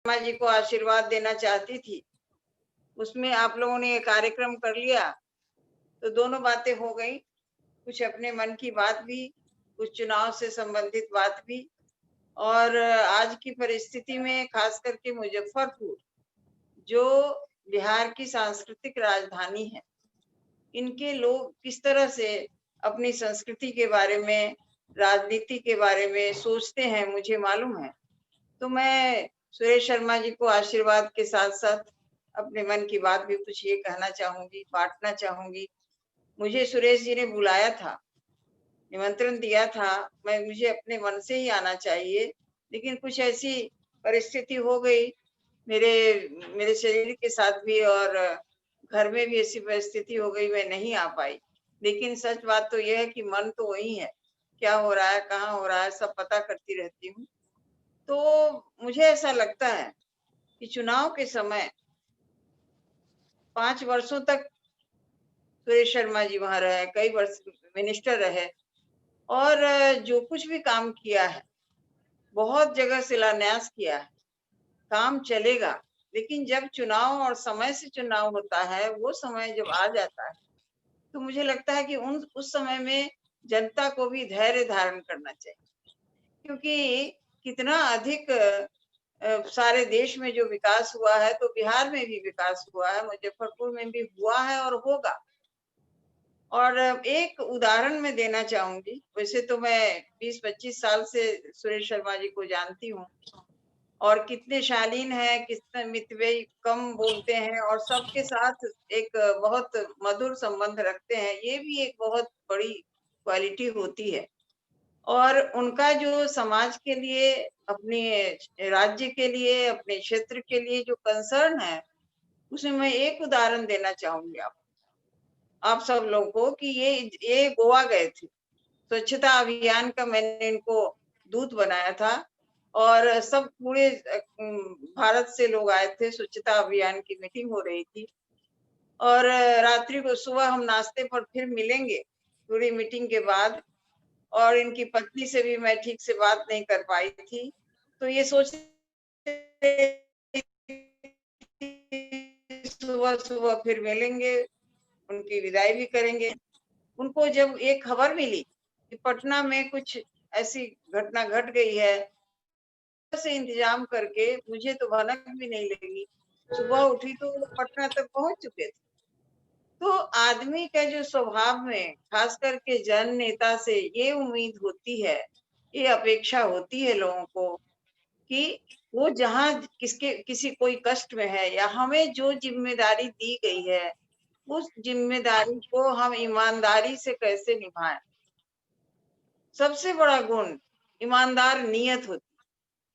शर्मा जी को आशीर्वाद देना चाहती थी। उसमें आप लोगों ने ये कार्यक्रम कर लिया, तो दोनों बातें हो गई। कुछ अपने मन की बात भी, कुछ चुनाव से संबंधित बात भी। और आज की परिस्थिति में खास करके मुजफ्फरपुर, जो बिहार की सांस्कृतिक राजधानी है, इनके लोग किस तरह से अपनी संस्कृति के बारे में, राजनीति के बारे में सोचते हैं, मुझे मालूम है। तो मैं सुरेश शर्मा जी को आशीर्वाद के साथ-साथ अपने मन की बात भी कुछ ये कहना चाहूँगी, बाँटना चाहूँगी। मुझे सुरेश जी ने बुलाया था, निमंत्रण दिया था, मुझे अपने मन से ही आना चाहिए, लेकिन कुछ ऐसी परिस्थिति हो गई मेरे मेरे शरीर के साथ भी, और घर में भी ऐसी परिस्थिति हो गई, मैं नहीं आ पाई। लेकिन सच बात तो ये है कि मन तो वही है, क्या हो रहा है, कहाँ हो रहा है, सब पता करती रहती हूँ। तो मुझे ऐसा लगता है कि चुनाव के समय 5 वर्षों तक सुरेश शर्मा जी वहाँ रहे, कई वर्ष मिनिस्टर रहे, और जो कुछ भी काम किया है, बहुत जगह शिलान्यास किया है, काम चलेगा। लेकिन जब चुनाव और समय से चुनाव होता है, वो समय जब आ जाता है, तो मुझे लगता है कि उस समय में जनता को भी धैर्य धारण करना चाहिए। क्योंकि कितना अधिक सारे देश में जो विकास हुआ है, तो बिहार में भी विकास हुआ है, मुजफ्फरपुर में भी हुआ है और होगा। और एक उदाहरण मैं देना चाहूँगी। वैसे तो मैं 20-25 साल से सुरेश शर्मा जी को जानती हूँ, और कितने शालीन हैं, कितने मितव्ययी, कम बोलते हैं और सबके साथ एक बहुत मधुर संबंध रखते हैं। ये भी एक बहुत बड़ी क्वालिटी होती है। और उनका जो समाज के लिए, अपने राज्य के लिए, अपने क्षेत्र के लिए जो कंसर्न है, उसमें मैं एक उदाहरण देना चाहूँगी आप सब लोगों को, कि ये गोवा गए थे। स्वच्छता अभियान का मैंने इनको दूत बनाया था, और सब पूरे भारत से लोग आए थे, स्वच्छता अभियान की मीटिंग हो रही थी। और रात्रि को सुबह हम नाश्ते पर फिर मिलेंगे, पूरी मीटिंग के बाद। और इनकी पत्नी से भी मैं ठीक से बात नहीं कर पाई थी। तो ये सोच सुबह-सुबह फिर मिलेंगे, उनकी विदाई भी करेंगे। उनको जब ये खबर मिली कि पटना में कुछ ऐसी घटना घट गई है, से इंतजाम करके मुझे तो भनक भी नहीं लगी। सुबह उठी तो वो पटना तक पहुँच चुके थे। तो आदमी का जो स्वभाव में, खास करके जन नेता से ये उम्मीद होती है, ये अपेक्षा होती है लोगों को, कि वो जहाँ किसके किसी कोई कष्ट में है, या हमें जो ज़िम्मेदारी दी गई है, उस ज़िम्मेदारी को हम ईमानदारी से कैसे निभाएँ। सबसे बड़ा गुण ईमानदार नियत होती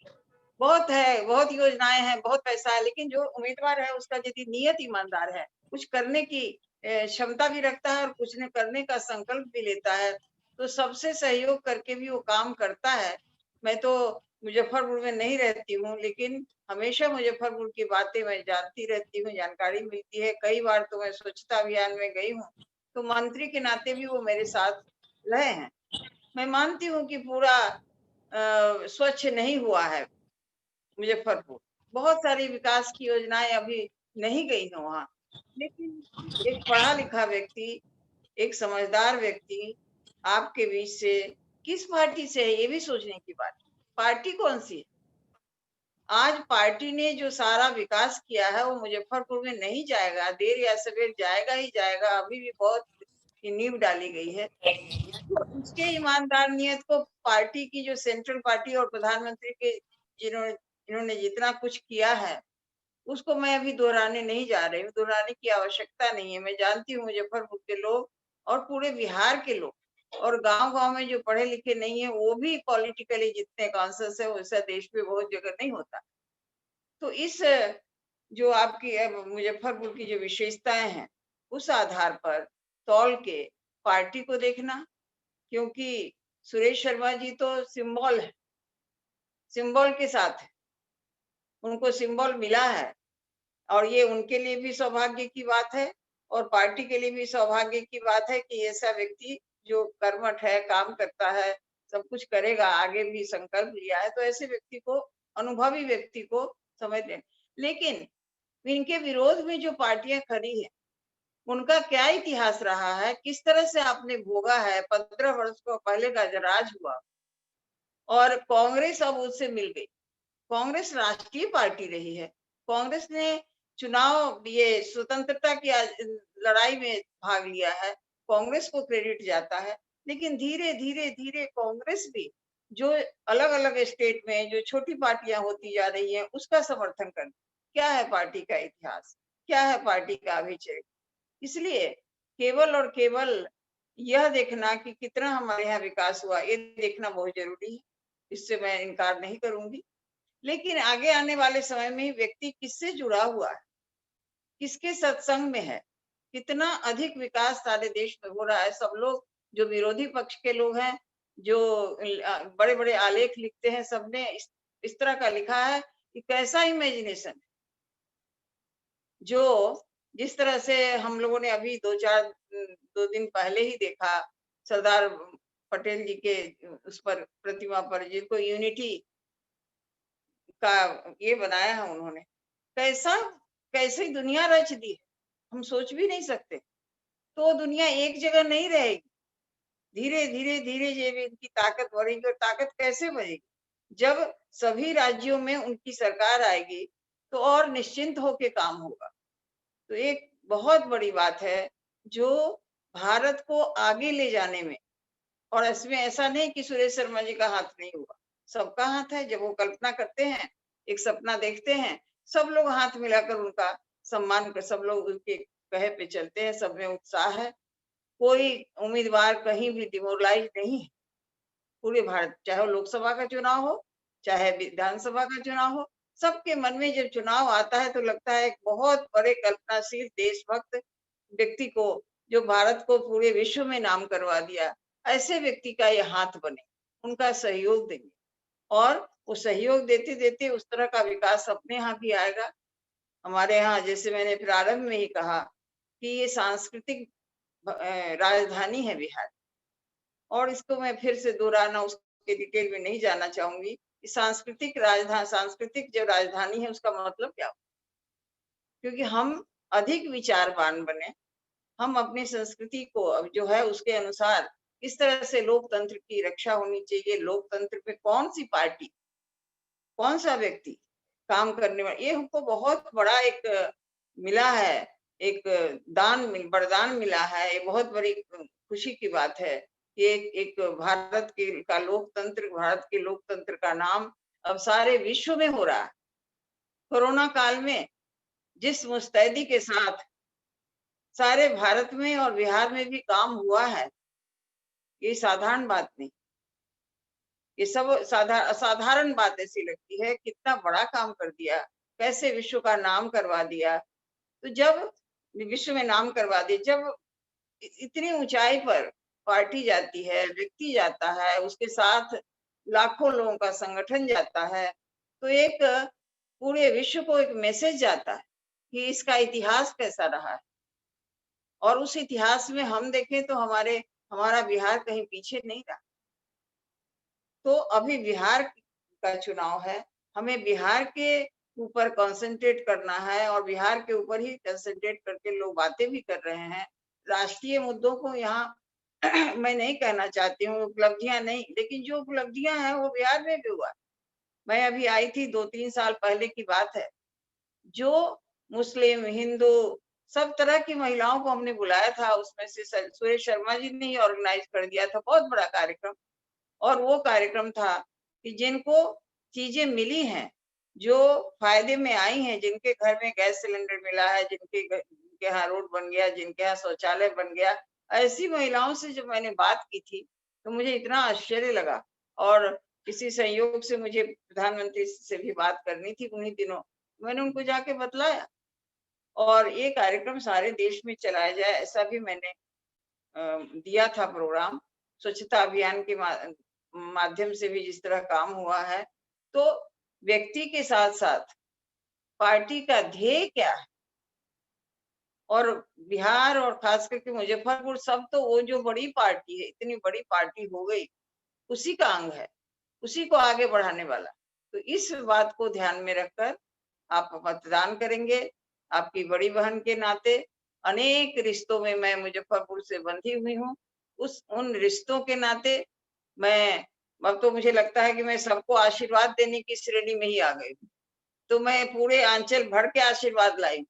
है। बहुत है, बहुत योजनाएँ हैं, बहुत पैसा है, लेकिन जो उम्मीदवार है उसका यदि नियत ईमानदार है, कुछ करने की क्षमता भी रखता है और कुछ न करने का संकल्प भी लेता है, तो सबसे सहयोग करके भी वो काम करता है। मैं तो मुजफ्फरपुर में नहीं रहती हूँ, लेकिन हमेशा मुजफ्फरपुर की बातें मैं जानती रहती हूँ, जानकारी मिलती है। कई बार तो मैं स्वच्छता अभियान में गई हूँ, तो मंत्री के नाते भी वो मेरे साथ रहे हैं। मैं मानती हूँ कि पूरा स्वच्छ नहीं हुआ है मुजफ्फरपुर। बहुत सारी विकास की योजनाएँ अभी नहीं गई हैं वहाँ। लेकिन एक पढ़ा-लिखा व्यक्ति, एक समझदार व्यक्ति आपके बीच से किस पार्टी से है, ये भी सोचने की बात है। पार्टी कौन-सी है? आज पार्टी ने जो सारा विकास किया है, वो मुजफ्फरपुर में नहीं जाएगा, देर या सवेर जाएगा ही जाएगा। अभी भी बहुत की नींव डाली गई है। तो उसके ईमानदार नियत को पार्टी की, जो सेंट्रल पार्टी और प्रधानमंत्री के जिन्होंने इन्होंने जितना कुछ किया है, उसको मैं अभी दोहराने नहीं जा रही हूँ, दोहराने की आवश्यकता नहीं है। मैं जानती हूँ मुजफ्फरपुर के लोग और पूरे बिहार के लोग, और गाँव-गाँव में जो पढ़े-लिखे नहीं है, वो भी पॉलिटिकली जितने कॉन्शियस है, वैसा देश में बहुत जगह नहीं होता। तो इस जो आपकी मुजफ्फरपुर की जो विशेषताएँ हैं, उस आधार पर तौल के पार्टी को देखना, क्योंकि सुरेश शर्मा जी तो सिंबल है, सिंबल के साथ है, उनको सिंबल मिला है, और ये उनके लिए भी सौभाग्य की बात है, और पार्टी के लिए भी सौभाग्य की बात है कि ऐसा व्यक्ति जो कर्मठ है, काम करता है, सब कुछ करेगा, आगे भी संकल्प लिया है, तो ऐसे व्यक्ति को, अनुभवी व्यक्ति को समय दे, लेकिन इनके विरोध में जो पार्टियां खड़ी है उनका क्या इतिहास रहा है, किस तरह से आपने भोगा है। 15 वर्ष को पहले का जो राज हुआ और कांग्रेस अब उससे मिल गई। कांग्रेस राष्ट्रीय पार्टी रही है। कांग्रेस ने चुनाव, ये स्वतंत्रता की लड़ाई में भाग लिया है। कांग्रेस को क्रेडिट जाता है। लेकिन धीरे धीरे धीरे कांग्रेस भी जो अलग अलग स्टेट में जो छोटी पार्टियां होती जा रही हैं उसका समर्थन कर, क्या है पार्टी का इतिहास, क्या है पार्टी का अभिचय। इसलिए केवल और केवल यह देखना कि कितना हमारे यहाँ विकास हुआ, ये देखना बहुत जरूरी है, इससे मैं इनकार नहीं करूंगी। लेकिन आगे आने वाले समय में व्यक्ति किससे जुड़ा हुआ है, किसके सत्संग में है, कितना अधिक विकास सारे देश में हो रहा है। सब लोग जो विरोधी पक्ष के लोग हैं, जो बड़े बड़े आलेख लिखते हैं, सबने इस तरह का लिखा है कि कैसा इमेजिनेशन, जो जिस तरह से हम लोगों ने अभी 2 दिन पहले ही देखा, सरदार पटेल जी के उस पर प्रतिमा पर जिनको यूनिटी का ये बनाया है उन्होंने, कैसा कैसी दुनिया रच दी है, हम सोच भी नहीं सकते। तो दुनिया एक जगह नहीं रहेगी, धीरे धीरे धीरे ये इनकी ताकत बढ़ेगी। और ताकत कैसे बढ़ेगी, जब सभी राज्यों में उनकी सरकार आएगी तो और निश्चिंत होके काम होगा। तो एक बहुत बड़ी बात है जो भारत को आगे ले जाने में, और इसमें ऐसा नहीं कि सुरेश शर्मा जी का हाथ नहीं हुआ, सबका हाथ है। जब वो कल्पना करते हैं, एक सपना देखते हैं, सब लोग हाथ मिलाकर उनका सम्मान कर, सब लोग उनके कहे पे चलते हैं, सब में उत्साह है। कोई उम्मीदवार कहीं भी डिमोरलाइज नहीं है पूरे भारत, चाहे वो लोकसभा का चुनाव हो, चाहे विधानसभा का चुनाव हो। सबके मन में जब चुनाव आता है तो लगता है एक बहुत बड़े कल्पनाशील देशभक्त व्यक्ति को, जो भारत को पूरे विश्व में नाम करवा दिया, ऐसे व्यक्ति का ये हाथ बने, उनका सहयोग देंगे। और वो सहयोग देते देते उस तरह का विकास अपने यहाँ भी आएगा। हमारे यहाँ, जैसे मैंने प्रारंभ में ही कहा कि ये सांस्कृतिक राजधानी है बिहार, और इसको मैं फिर से दोहराना, उसके डिटेल में नहीं जाना चाहूंगी। सांस्कृतिक राजधानी, सांस्कृतिक जो राजधानी है उसका मतलब क्या, क्योंकि हम अधिक विचारवान बने, हम अपनी संस्कृति को जो है उसके अनुसार इस तरह से लोकतंत्र की रक्षा होनी चाहिए। लोकतंत्र पे कौन सी पार्टी, कौन सा व्यक्ति काम करने वाला, ये हमको बहुत बड़ा एक मिला है, एक वरदान मिला है। ये बहुत बड़ी खुशी की बात है। ये एक भारत के का लोकतंत्र, भारत के लोकतंत्र का नाम अब सारे विश्व में हो रहा है। कोरोना काल में जिस मुस्तैदी के साथ सारे भारत में और बिहार में भी काम हुआ है, ये साधारण बात नहीं, ये सब असाधारण बात ऐसी लगती है। कितना बड़ा काम कर दिया, कैसे विश्व का नाम करवा दिया। तो जब विश्व में नाम करवा दिया, जब इतनी ऊंचाई पर पार्टी जाती है, व्यक्ति जाता है, उसके साथ लाखों लोगों का संगठन जाता है, तो एक पूरे विश्व को एक मैसेज जाता है कि इसका इतिहास कैसा रहा है। और उस इतिहास में हम देखें तो हमारा बिहार कहीं पीछे नहीं रहा। तो अभी बिहार का चुनाव है, हमें बिहार के ऊपर कंसंट्रेट करना है, और बिहार के ऊपर ही कंसंट्रेट करके लोग बातें भी कर रहे हैं। राष्ट्रीय मुद्दों को यहाँ मैं नहीं कहना चाहती हूँ, उपलब्धियां नहीं, लेकिन जो उपलब्धियां हैं वो बिहार में भी हुआ। मैं अभी आई थी, 2-3 साल पहले की बात है, जो मुस्लिम, हिंदू, सब तरह की महिलाओं को हमने बुलाया था। उसमें से सुरेश शर्मा जी ने ही ऑर्गेनाइज कर दिया था, बहुत बड़ा कार्यक्रम। और वो कार्यक्रम था कि जिनको चीजें मिली हैं, जो फायदे में आई हैं, जिनके घर में गैस सिलेंडर मिला है, जिनके यहाँ रोड बन गया, जिनके यहाँ शौचालय बन गया, ऐसी महिलाओं से जब मैंने बात की थी तो मुझे इतना आश्चर्य लगा। और किसी संयोग से मुझे प्रधानमंत्री से भी बात करनी थी उन्हीं दिनों, मैंने उनको जाके बतलाया। और ये कार्यक्रम सारे देश में चलाया जाए, ऐसा भी मैंने दिया था प्रोग्राम। स्वच्छता अभियान के माध्यम से भी जिस तरह काम हुआ है, तो व्यक्ति के साथ साथ पार्टी का ध्येय क्या है। और बिहार और खास करके मुजफ्फरपुर, सब तो वो जो बड़ी पार्टी है, इतनी बड़ी पार्टी हो गई, उसी का अंग है, उसी को आगे बढ़ाने वाला। तो इस बात को ध्यान में रखकर आप मतदान करेंगे। आपकी बड़ी बहन के नाते अनेक रिश्तों में मैं मुजफ्फरपुर से बंधी हुई हूँ। उन रिश्तों के नाते मैं अब तो मुझे लगता है कि मैं सबको आशीर्वाद देने की श्रेणी में ही आ गई हूँ। तो मैं पूरे आंचल भर के आशीर्वाद लाई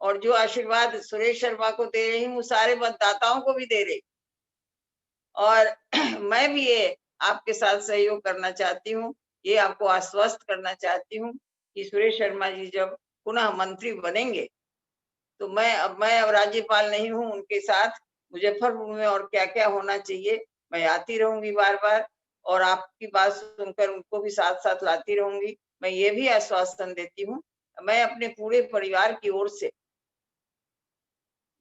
और जो आशीर्वाद सुरेश शर्मा को दे रही हूँ, सारे मतदाताओं को भी दे रही। और मैं भी ये आपके साथ सहयोग करना चाहती हूँ, ये आपको आश्वस्त करना चाहती हूँ कि सुरेश शर्मा जी जब पुनः मंत्री बनेंगे, तो मैं अब राज्यपाल नहीं हूँ, उनके साथ मुजफ्फरपुर में और क्या-क्या होना चाहिए, मैं आती रहूंगी बार-बार और आपकी बात सुनकर उनको भी साथ-साथ लाती रहूंगी। मैं ये भी आश्वासन देती हूँ, मैं अपने पूरे परिवार की ओर से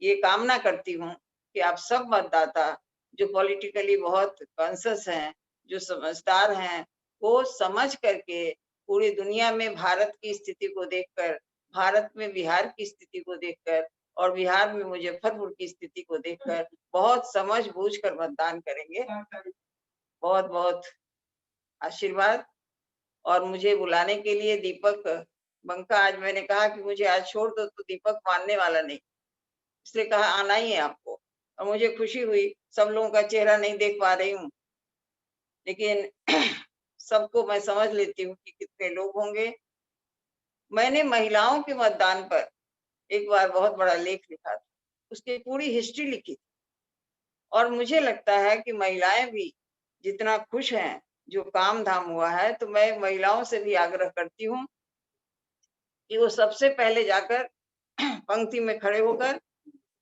ये कामना करती हूँ कि आप सब मतदाता जो पॉलिटिकली बहुत कॉन्शियस हैं, जो समझदार हैं, वो समझ करके पूरी दुनिया में भारत की स्थिति को देखकर, भारत में बिहार की स्थिति को देखकर और बिहार में मुजफ्फरपुर की स्थिति को देखकर बहुत समझ-बूझ कर मतदान करेंगे। बहुत-बहुत आशीर्वाद। और मुझे बुलाने के लिए दीपक बंका, आज मैंने कहा कि मुझे आज छोड़ दो तो दीपक मानने वाला नहीं। इसलिए कहा आना ही है आपको और मुझे खुशी हुई। सब लोगों का चेहरा नहीं देख पा रही हूँ, लेकिन सबको मैं समझ लेती हूँ कि कितने लोग होंगे। मैंने महिलाओं के मतदान पर एक बार बहुत बड़ा लेख लिखा था, उसकी पूरी हिस्ट्री लिखी थी और मुझे लगता है कि महिलाएं भी जितना खुश हैं, जो काम-धाम हुआ है, तो मैं महिलाओं से भी आग्रह करती हूँ कि वो सबसे पहले जाकर पंक्ति में खड़े होकर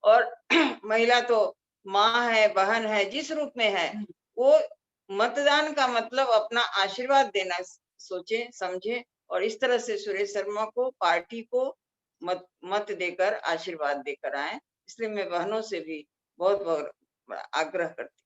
और महिला तो माँ है, बहन है, जिस रूप में है, वो मतदान का मतलब अपना आशीर्वाद देना सोचे, समझे और इस तरह से सुरेश शर्मा को, पार्टी को मत देकर आशीर्वाद देकर आए। इसलिए मैं बहनों से भी बहुत-बहुत आग्रह करती हूँ।